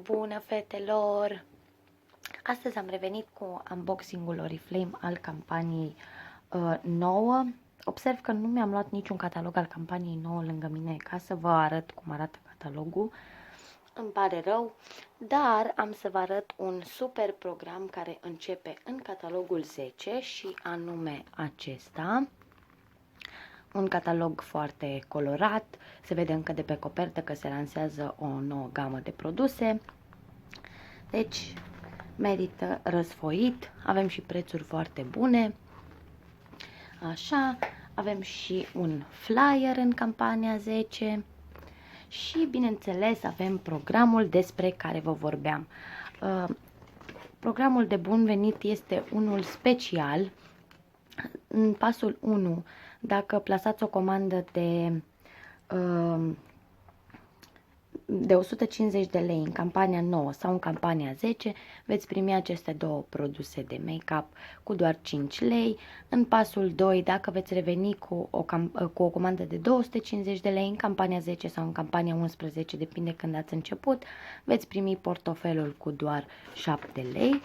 Bună, fetelor! Astăzi am revenit cu unboxing-ul Oriflame al campaniei nouă. Observ că nu mi-am luat niciun catalog al campaniei nouă lângă mine ca să vă arăt cum arată catalogul. Îmi pare rău, dar am să vă arăt un super program care începe în catalogul 10 și anume acesta. Un catalog foarte colorat, se vede încă de pe copertă că se lansează o nouă gamă de produse. Deci merită răsfoit, avem și prețuri foarte bune. Așa, avem și un flyer în campania 10 și bineînțeles avem programul despre care vă vorbeam. Programul de bun venit este unul special. În pasul 1, dacă plasați o comandă de 150 de lei în campania 9 sau în campania 10, veți primi aceste două produse de make-up cu doar 5 lei. În pasul 2, dacă veți reveni cu o comandă de 250 de lei în campania 10 sau în campania 11, depinde când ați început, veți primi portofelul cu doar 7 lei.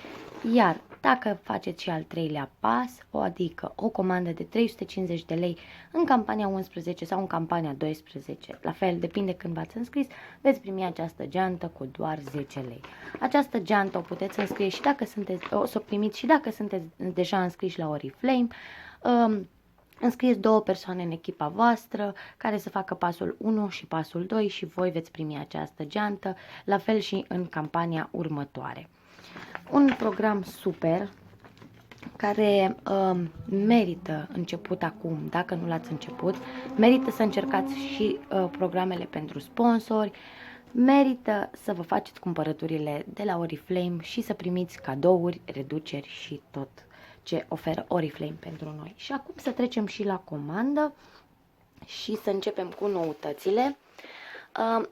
Iar dacă faceți și al treilea pas, adică o comandă de 350 de lei în campania 11 sau în campania 12, la fel, depinde când v-ați înscris, veți primi această geantă cu doar 10 lei. Această geantă o puteți înscrie și dacă sunteți, o să o primiți și dacă sunteți deja înscriși la Oriflame. Înscrieți două persoane în echipa voastră care să facă pasul 1 și pasul 2 și voi veți primi această geantă, la fel și în campania următoare. Un program super care merită început acum, dacă nu l-ați început, merită să încercați și programele pentru sponsori, merită să vă faceți cumpărăturile de la Oriflame și să primiți cadouri, reduceri și tot ce oferă Oriflame pentru noi. Și acum să trecem și la comandă și să începem cu noutățile.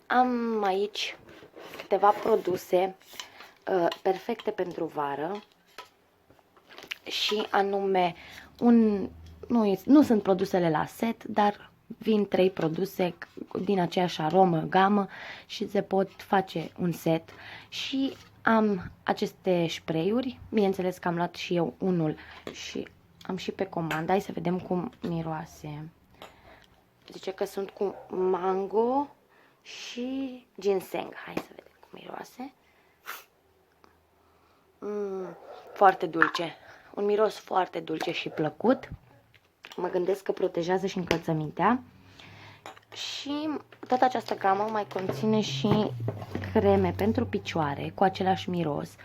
Am aici câteva produse perfecte pentru vară și anume nu sunt produsele la set, dar vin 3 produse din aceeași aromă, gamă și se pot face un set. Și am aceste spray-uri, bineînțeles că am luat și eu unul și am și pe comandă. Hai să vedem cum miroase. Zice că sunt cu mango și ginseng. Hai să vedem cum miroase. Foarte dulce. Un miros foarte dulce și plăcut. Mă gândesc că protejează și încălțămintea. Și toată această gamă mai conține și creme pentru picioare cu același miros.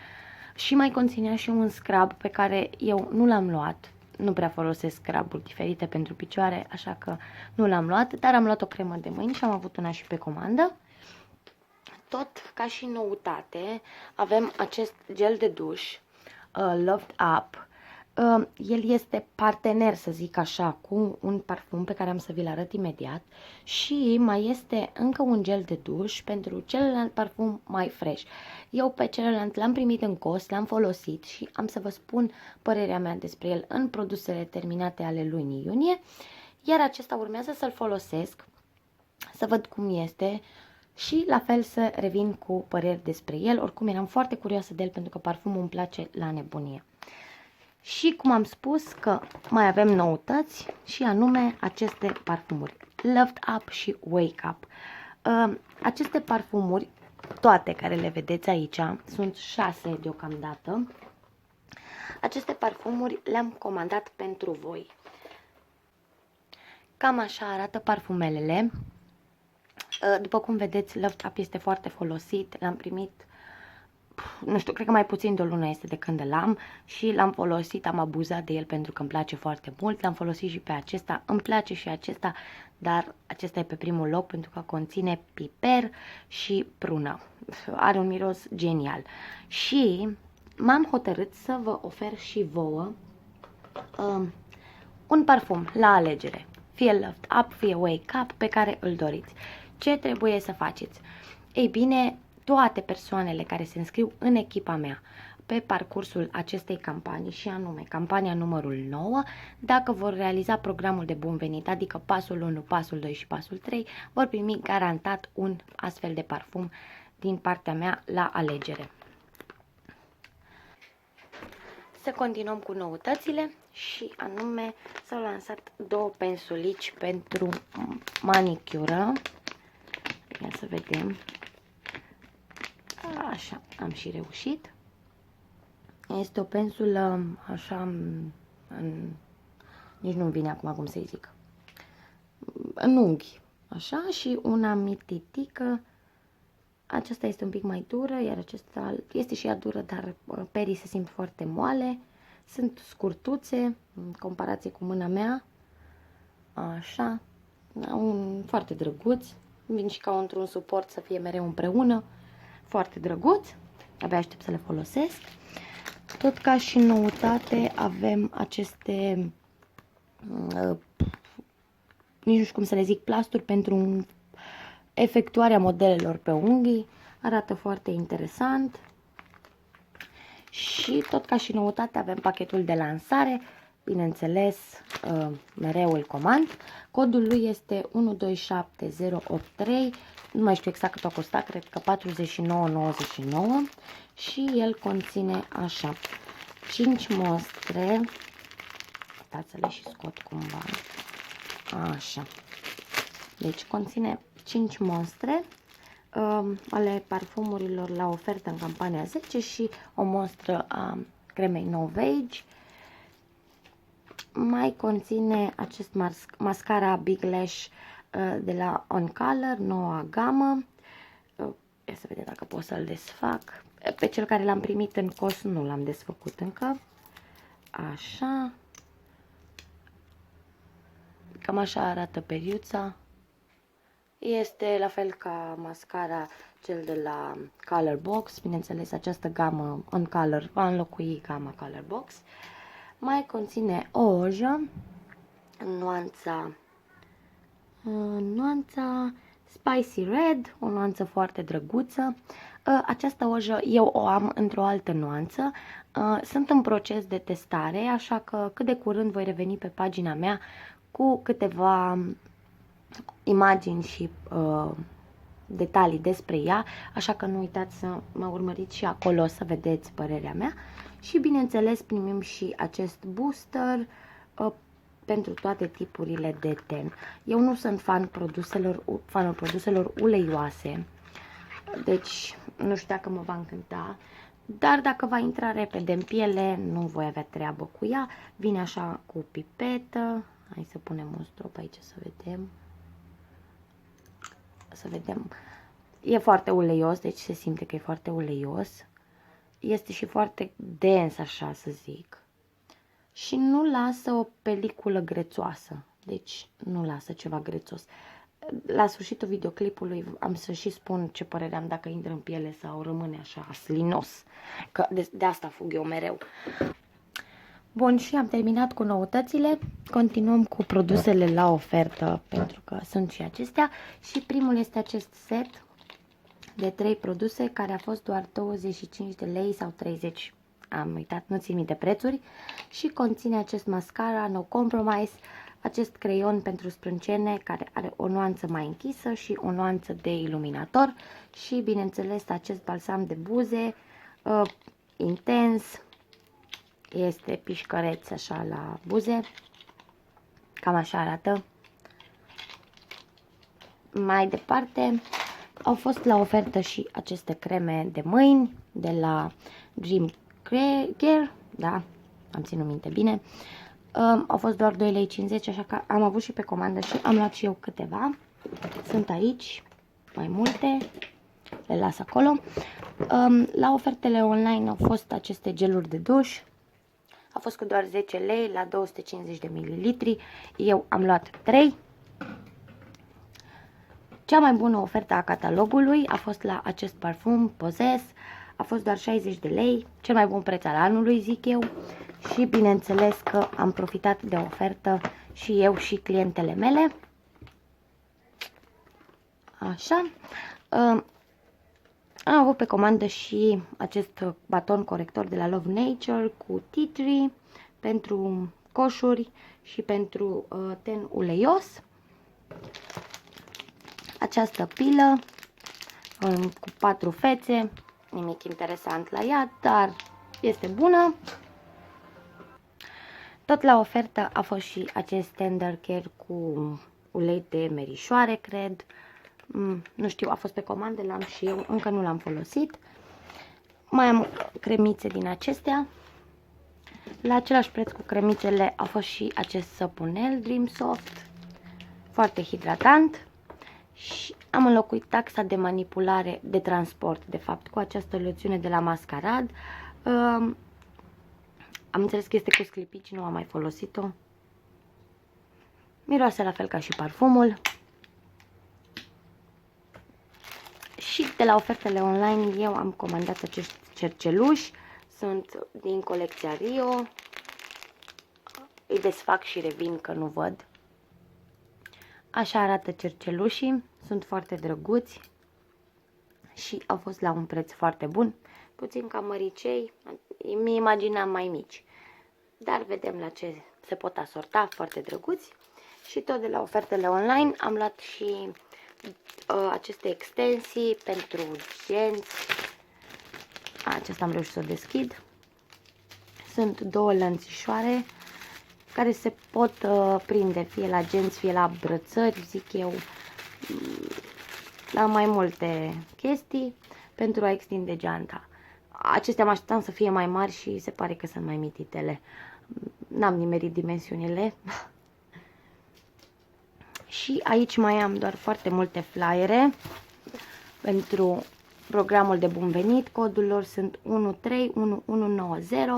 Și mai conținea și un scrub pe care eu nu l-am luat. Nu prea folosesc scruburi diferite pentru picioare, așa că nu l-am luat. Dar am luat o cremă de mâini și am avut una și pe comandă. Tot ca și noutate avem acest gel de duș Loved Up. El este partener, să zic așa, cu un parfum pe care am să vi-l arăt imediat și mai este încă un gel de duș pentru celălalt parfum mai fresh. Eu pe celălalt l-am primit în cost, l-am folosit și am să vă spun părerea mea despre el în produsele terminate ale lunii iunie, iar acesta urmează să-l folosesc, să văd cum este și la fel să revin cu păreri despre el. Oricum eram foarte curioasă de el pentru că parfumul îmi place la nebunie. Și cum am spus că mai avem noutăți și anume aceste parfumuri Loved Up și Wake Up. Aceste parfumuri, toate care le vedeți aici, sunt 6 deocamdată. Aceste parfumuri le-am comandat pentru voi. Cam așa arată parfumelele. După cum vedeți, Loved Up este foarte folosit, l-am primit, nu știu, cred că mai puțin de o lună este de când l-am și l-am folosit, am abuzat de el pentru că îmi place foarte mult, l-am folosit și pe acesta, îmi place și acesta, dar acesta e pe primul loc pentru că conține piper și prună, are un miros genial și m-am hotărât să vă ofer și vouă un parfum la alegere, fie Loved Up, fie Wake Up, pe care îl doriți. Ce trebuie să faceți? Ei bine, toate persoanele care se înscriu în echipa mea pe parcursul acestei campanii, și anume campania numărul 9, dacă vor realiza programul de bun venit, adică pasul 1, pasul 2 și pasul 3, vor primi garantat un astfel de parfum din partea mea la alegere. Să continuăm cu noutățile și anume s-au lansat două pensulici pentru manicură. Ia să vedem. Așa, am și reușit. Este o pensulă așa, nici nu-mi vine acum cum să-i zic, în unghi, așa, și una mititică. Aceasta este un pic mai dură, iar acesta este și ea dură, dar perii se simt foarte moale. Sunt scurtuțe, în comparație cu mâna mea. Așa, foarte drăguț. Vin și ca într-un suport să fie mereu împreună. Foarte drăguț. Abia aștept să le folosesc. Tot ca și noutate avem aceste, nici nu știu cum să le zic, plasturi pentru efectuarea modelelor pe unghii. Arată foarte interesant. Și tot ca și noutate avem pachetul de lansare. Bineînțeles, mereu îl comand. Codul lui este 127083. Nu mai știu exact cât a costat, cred că 49,99. Și el conține așa 5 mostre. Stați să le și scot cumva. Așa. Deci conține 5 mostre ale parfumurilor la ofertă în campania 10 și o mostră a cremei Novage. Mai conține acest mascara Big Lash de la On Color, noua gamă. Ia să vedem dacă pot să-l desfac. Pe cel care l-am primit în cos nu l-am desfăcut încă. Așa. Cam așa arată periuța. Este la fel ca mascara cel de la Color Box. Bineînțeles, această gamă On Color va înlocui gama Color Box. Mai conține o ojă în nuanța Spicy Red, o nuanță foarte drăguță. Această ojă eu o am într-o altă nuanță. Sunt în proces de testare, așa că cât de curând voi reveni pe pagina mea cu câteva imagini și detalii despre ea, așa că nu uitați să mă urmăriți și acolo să vedeți părerea mea. Și bineînțeles primim și acest booster pentru toate tipurile de ten. Eu nu sunt fanul produselor uleioase, deci nu știu dacă mă va încânta, dar dacă va intra repede în piele, nu voi avea treabă cu ea. Vine așa cu pipetă. Hai să punem un strop aici să vedem. Să vedem. E foarte uleios, deci se simte că e foarte uleios. Este și foarte dens, așa să zic. Și nu lasă o peliculă grețoasă. Deci nu lasă ceva grețos. La sfârșitul videoclipului am să și spun ce părere am, dacă intră în piele sau rămâne așa slinos. Că de asta fug eu mereu. Bun, și am terminat cu noutățile. Continuăm cu produsele la ofertă, pentru că sunt și acestea. Și primul este acest set de 3 produse, care a fost doar 25 de lei sau 30, am uitat, nu țin minte prețuri. Și conține acest mascara No Compromise, acest creion pentru sprâncene care are o nuanță mai închisă și o nuanță de iluminator. Și bineînțeles acest balsam de buze intens. Este pișcăreț așa la buze. Cam așa arată. Mai departe au fost la ofertă și aceste creme de mâini de la Dream Care. Da, am ținut minte bine. Au fost doar 2,50 lei, așa că am avut și pe comandă și am luat și eu câteva. Sunt aici mai multe. Le las acolo. La ofertele online au fost aceste geluri de duș. A fost cu doar 10 lei la 250 de mililitri. Eu am luat 3. Cea mai bună ofertă a catalogului a fost la acest parfum Possess. A fost doar 60 de lei. Cel mai bun preț al anului, zic eu. Și bineînțeles că am profitat de ofertă și eu și clientele mele. Așa. Am avut pe comandă și acest baton corector de la Love Nature cu tea tree pentru coșuri și pentru ten uleios. Această pilă cu 4 fețe, nimic interesant la ea, dar este bună. Tot la ofertă a fost și acest Tender Care cu ulei de merișoare, cred. Nu știu, a fost pe comandă, l-am și eu, încă nu l-am folosit. Mai am cremițe din acestea. La același preț cu cremițele a fost și acest săpunel Dream Soft, foarte hidratant. Și am înlocuit taxa de manipulare, de transport, de fapt, cu această loțiune de la Mascarad. Am înțeles că este cu sclipici, nu am mai folosit-o. Miroase la fel ca și parfumul. Și de la ofertele online eu am comandat acești cerceluși. Sunt din colecția Rio. Îi desfac și revin că nu văd. Așa arată cercelușii. Sunt foarte drăguți. Și au fost la un preț foarte bun. Puțin cam măricei. Mi imaginam mai mici. Dar vedem la ce se pot asorta. Foarte drăguți. Și tot de la ofertele online am luat și aceste extensii pentru genți. Aceasta am reușit să o deschid. Sunt două lănțișoare care se pot prinde fie la genți, fie la brățări, zic eu, la mai multe chestii pentru a extinde geanta. Acestea mă așteptam să fie mai mari și se pare că sunt mai mititele. N-am nimerit dimensiunile. Și aici mai am doar foarte multe flyere pentru programul de bun venit. Codul lor sunt 131190.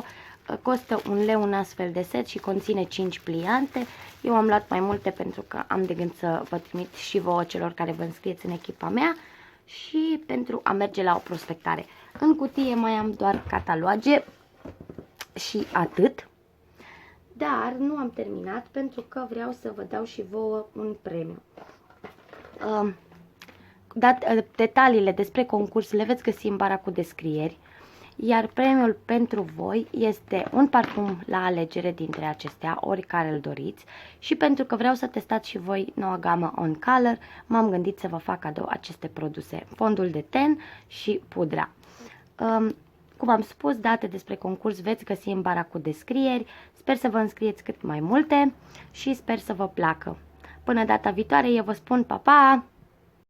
Costă 1 leu un astfel de set și conține 5 pliante. Eu am luat mai multe pentru că am de gând să vă trimit și vouă celor care vă înscrieți în echipa mea și pentru a merge la o prospectare. În cutie mai am doar cataloage și atât. Dar nu am terminat pentru că vreau să vă dau și vouă un premiu. Detaliile despre concurs le veți găsi în bara cu descrieri. Iar premiul pentru voi este un parfum la alegere dintre acestea, oricare îl doriți. Și pentru că vreau să testați și voi noua gamă On Color, m-am gândit să vă fac cadou aceste produse. Fondul de ten și pudra. Cum am spus, date despre concurs veți găsi în bara cu descrieri. Sper să vă înscrieți cât mai multe și sper să vă placă. Până data viitoare, eu vă spun pa, pa!